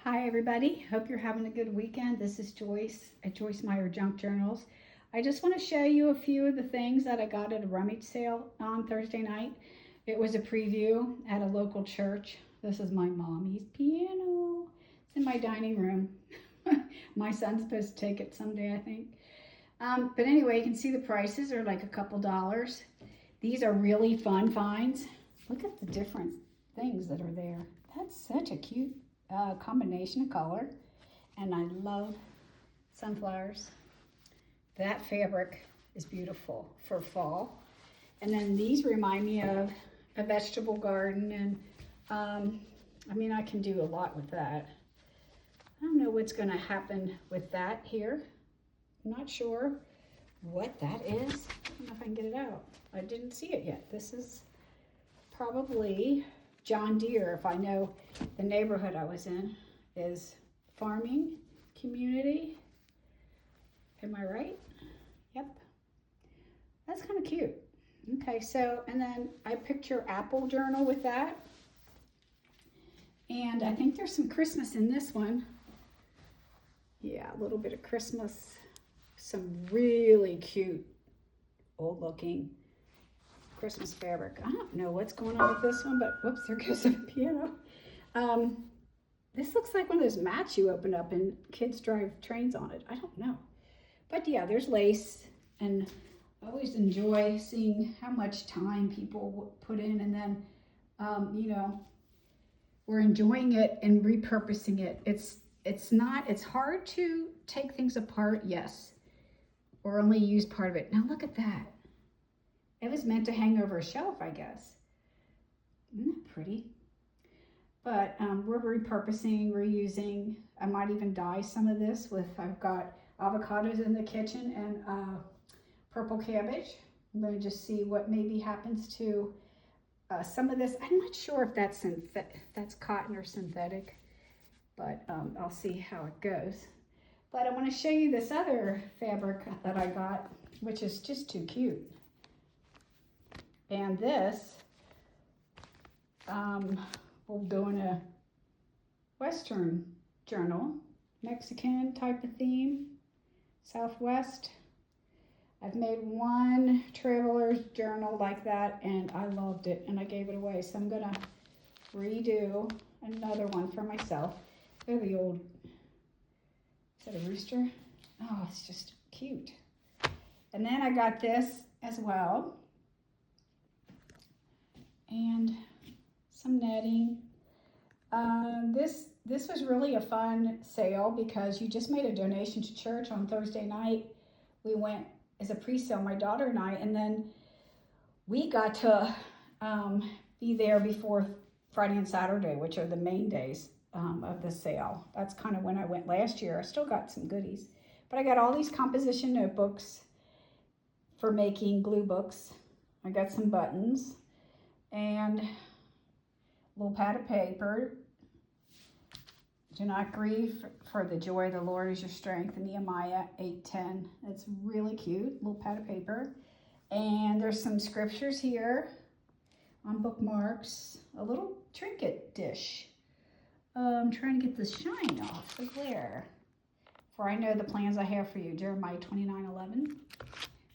Hi everybody, hope you're having a good weekend. This is Joyce at Joyce Meyer Junk Journals. I just want to show you a few of the things that I got at a rummage sale on Thursday night. It was a preview at a local church. This is my mommy's piano. It's in my dining room. My son's supposed to take it someday, I think. But anyway, you can see the prices are like a couple dollars. These are really fun finds. Look at the different things that are there. That's such a cute combination of color, and I love sunflowers. That fabric is beautiful for fall. And then these remind me of a vegetable garden, and I mean, I can do a lot with that. I don't know what's going to happen with that here. I'm not sure what that is. I don't know if I can get it out. I didn't see it yet. This is probably John Deere, if I know the neighborhood I was in is farming community. Am I right? Yep. That's kind of cute. Okay, so, and then I picked your apple journal with that. And I think there's some Christmas in this one. Yeah, a little bit of Christmas. Some really cute, old looking Christmas fabric. I don't know what's going on with this one, but whoops, there goes the piano. This looks like one of those mats you open up and kids drive trains on it. I don't know. But yeah, there's lace, and I always enjoy seeing how much time people put in, and then, you know, we're enjoying it and repurposing it. It's hard to take things apart, yes, or only use part of it. Now look at that. It was meant to hang over a shelf, I guess. Isn't that pretty? But we're repurposing, reusing. I might even dye some of this with, I've got avocados in the kitchen and purple cabbage. I'm going to just see what maybe happens to some of this. I'm not sure if that's cotton or synthetic, but I'll see how it goes. But I want to show you this other fabric that I got, which is just too cute. And this will go in a Western journal, Mexican type of theme, Southwest. I've made one traveler's journal like that, and I loved it, and I gave it away. So I'm gonna redo another one for myself. They're the old, is that a rooster? Oh, it's just cute. And then I got this as well. And some netting. This was really a fun sale because you just made a donation to church on Thursday night. We went as a pre-sale, my daughter and I, and then we got to be there before Friday and Saturday, which are the main days of the sale. That's kind of when I went last year. I still got some goodies, but I got all these composition notebooks for making glue books. I got some buttons and a little pad of paper. Do not grieve, for the joy of the Lord is your strength, Nehemiah 8:10. It's really cute, little pad of paper. And there's some scriptures here on bookmarks, a little trinket dish. I'm trying to get the shine off, the glare. For I know the plans I have for you, Jeremiah 29:11.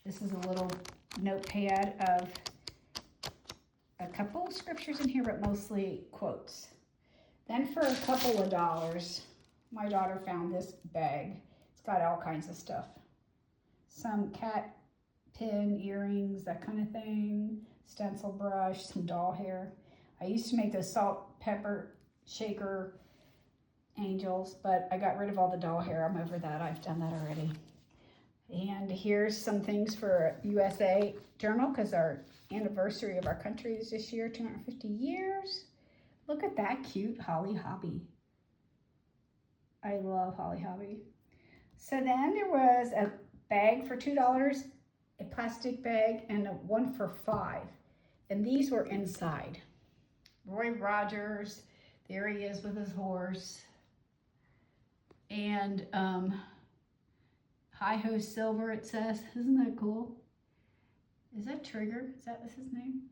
This is a little notepad of a couple scriptures in here, but mostly quotes. Then for a couple of dollars, my daughter found this bag. It's got all kinds of stuff. Some cat pin, earrings, that kind of thing, stencil brush, some doll hair. I used to make those salt, pepper, shaker angels, but I got rid of all the doll hair. I'm over that. I've done that already. And here's some things for USA Journal, because our anniversary of our country is this year, 250 years. Look at that cute Holly Hobby. I love Holly Hobby. So then there was a bag for $2, a plastic bag, and one for $5. And these were inside. Roy Rogers, there he is with his horse. And Hi-Ho Silver, it says. Isn't that cool? Is that Trigger? Is that his name?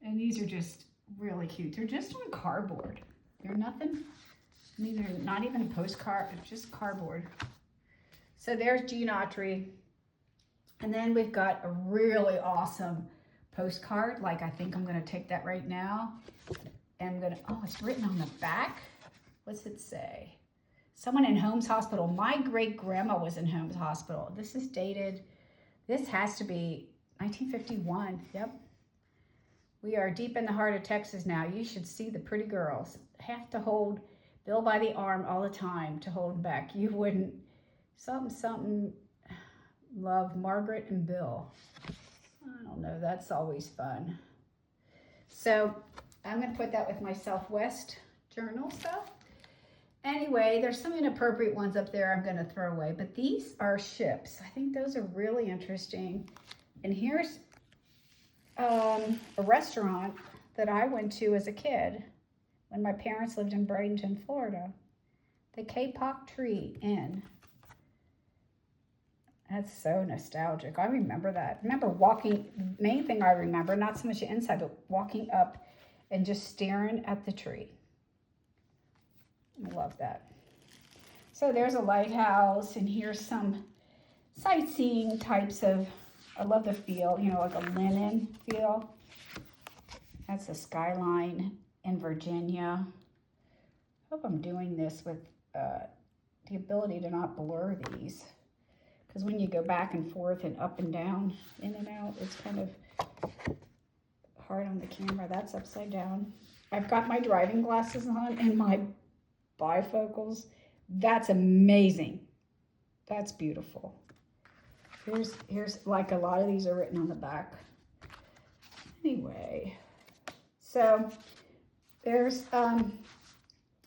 And these are just really cute. They're just on cardboard. They're nothing These are not even postcard, just cardboard. So there's Gene Autry. And then we've got a really awesome postcard. Like, I think I'm gonna take that right now. And I'm gonna, oh, it's written on the back. What's it say? Someone in Holmes Hospital. My great grandma was in Holmes Hospital. This is dated, this has to be 1951, yep. We are deep in the heart of Texas now. You should see the pretty girls. Have to hold Bill by the arm all the time to hold him back. You wouldn't, something, love Margaret and Bill. I don't know, that's always fun. So I'm gonna put that with my Southwest journal stuff. Anyway, there's some inappropriate ones up there I'm gonna throw away, but these are ships. I think those are really interesting. And here's a restaurant that I went to as a kid when my parents lived in Bradenton, Florida. The Kapok Tree Inn. That's so nostalgic. I remember that. I remember walking, main thing I remember, not so much the inside, but walking up and just staring at the tree. I love that. So there's a lighthouse, and here's some sightseeing types of, I love the feel, you know, like a linen feel. That's a skyline in Virginia. Hope I'm doing this with the ability to not blur these. Because when you go back and forth and up and down, in and out, it's kind of hard on the camera. That's upside down. I've got my driving glasses on and my bifocals. That's amazing. That's beautiful. Here's like a lot of these are written on the back. Anyway, so there's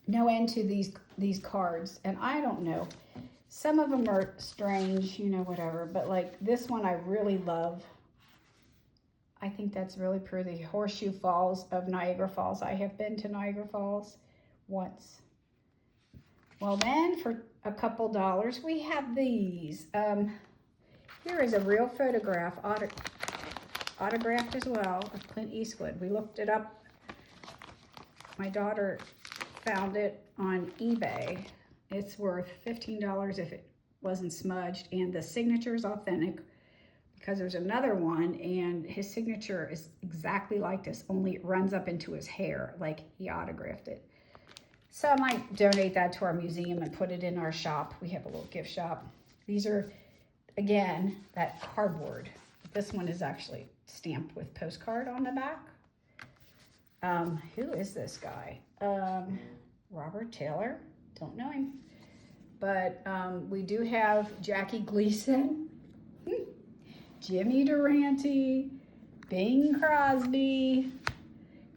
no end to these cards, and I don't know. Some of them are strange, you know, whatever, but like this one I really love. I think that's really pretty. Horseshoe Falls of Niagara Falls. I have been to Niagara Falls once. Well then, for a couple dollars, we have these. Here is a real photograph, autographed as well, of Clint Eastwood. We looked it up. My daughter found it on eBay. It's worth $15 if it wasn't smudged, and the signature is authentic because there's another one and his signature is exactly like this, only it runs up into his hair, like he autographed it. So I might donate that to our museum and put it in our shop. We have a little gift shop. These are, again, that cardboard. This one is actually stamped with postcard on the back. Who is this guy? Robert Taylor. Don't know him. But we do have Jackie Gleason, Jimmy Durante, Bing Crosby,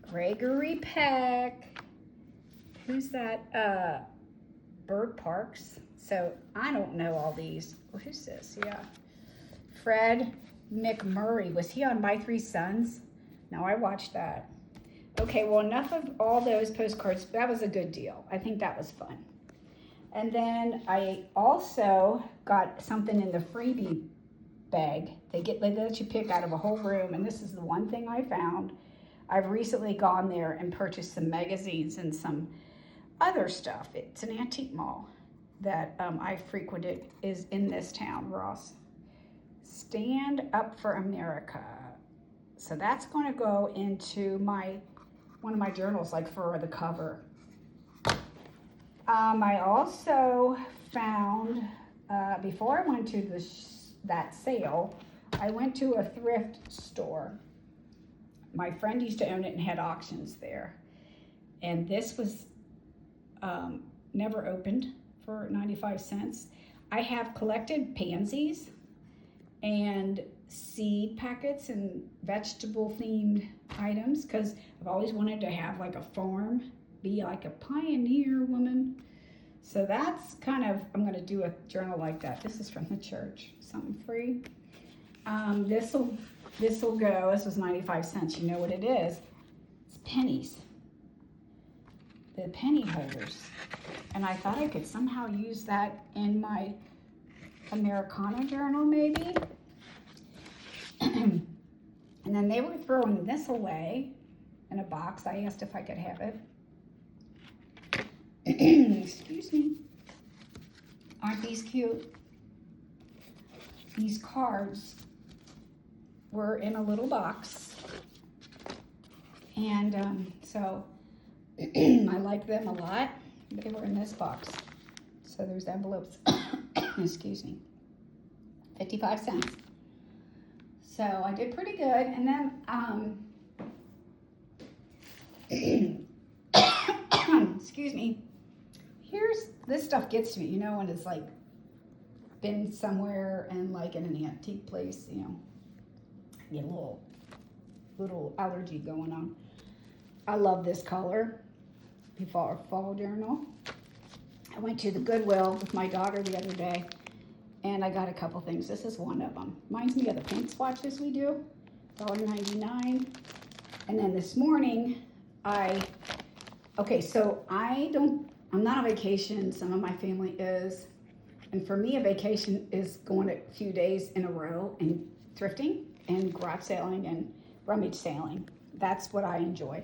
Gregory Peck. Who's that? Bert Parks. So I don't know all these. Well, who's this? Yeah. Fred McMurray. Was he on My Three Sons? No, I watched that. Okay, well, enough of all those postcards. That was a good deal. I think that was fun. And then I also got something in the freebie bag. They let you pick out of a whole room, and this is the one thing I found. I've recently gone there and purchased some magazines and some other stuff. It's an antique mall that I frequented, is in this town, Ross. Stand Up for America. So that's going to go into one of my journals, like for the cover. I also found, before I went to that sale, I went to a thrift store. My friend used to own it and had auctions there. And this was never opened for 95 cents. I have collected pansies and seed packets and vegetable themed items because I've always wanted to have like a farm, be like a pioneer woman. So that's kind of, I'm going to do a journal like that. This is from the church, something free. This will go, this was 95 cents. You know what it is? It's pennies. The penny holders. And I thought I could somehow use that in my Americana journal maybe. And then they were throwing this away in a box. I asked if I could have it. Excuse me. Aren't these cute? These cards were in a little box. And so I like them a lot. They were in this box. So there's envelopes. Excuse me. 55 cents. So I did pretty good. And then, excuse me. This stuff gets to me, you know, when it's like been somewhere and like in an antique place, you know, get a little allergy going on. I love this color. Before fall journal. I went to the Goodwill with my daughter the other day, and I got a couple things. This is one of them. Reminds me of the paint swatches we do, $1.99. And then this morning, so I'm not on vacation. Some of my family is. And for me, a vacation is going a few days in a row and thrifting and garage sailing and rummage sailing. That's what I enjoy.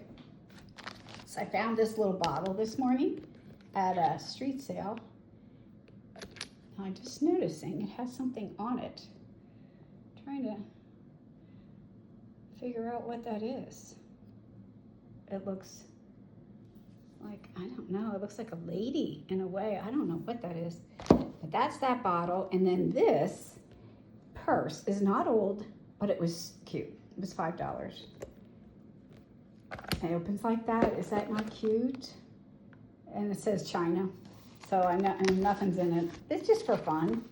So I found this little bottle this morning at a street sale. I'm just noticing it has something on it. I'm trying to figure out what that is. It looks like, I don't know, it looks like a lady in a way. I don't know what that is. But that's that bottle. And then this purse is not old, but it was cute. It was $5. It opens like that. Is that not cute? And it says China. So I know, and nothing's in it. It's just for fun.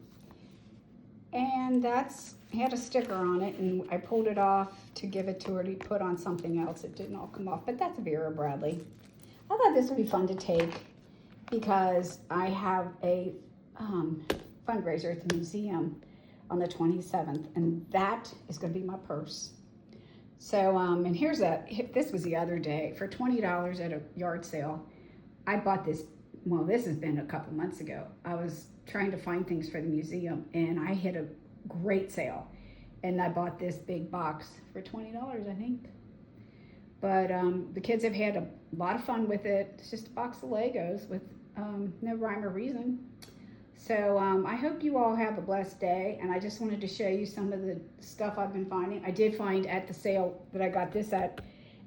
And it had a sticker on it, and I pulled it off to give it to her to put on something else. It didn't all come off, but that's Vera Bradley. I thought this would be fun to take because I have a fundraiser at the museum on the 27th, and that is going to be my purse. So, and this was the other day, for $20 at a yard sale. I bought this, well, this has been a couple months ago. I was trying to find things for the museum, and I hit a great sale. And I bought this big box for $20, I think. But the kids have had a lot of fun with it. It's just a box of Legos with no rhyme or reason. So I hope you all have a blessed day, and I just wanted to show you some of the stuff I've been finding. I did find at the sale that I got this at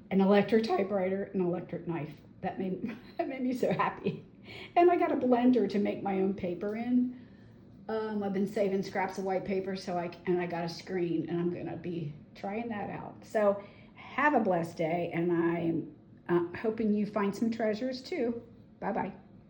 an electric typewriter, an electric knife. That made me so happy. And I got a blender to make my own paper in. I've been saving scraps of white paper, and I got a screen, and I'm gonna be trying that out. So have a blessed day, and I'm hoping you find some treasures too. Bye-bye.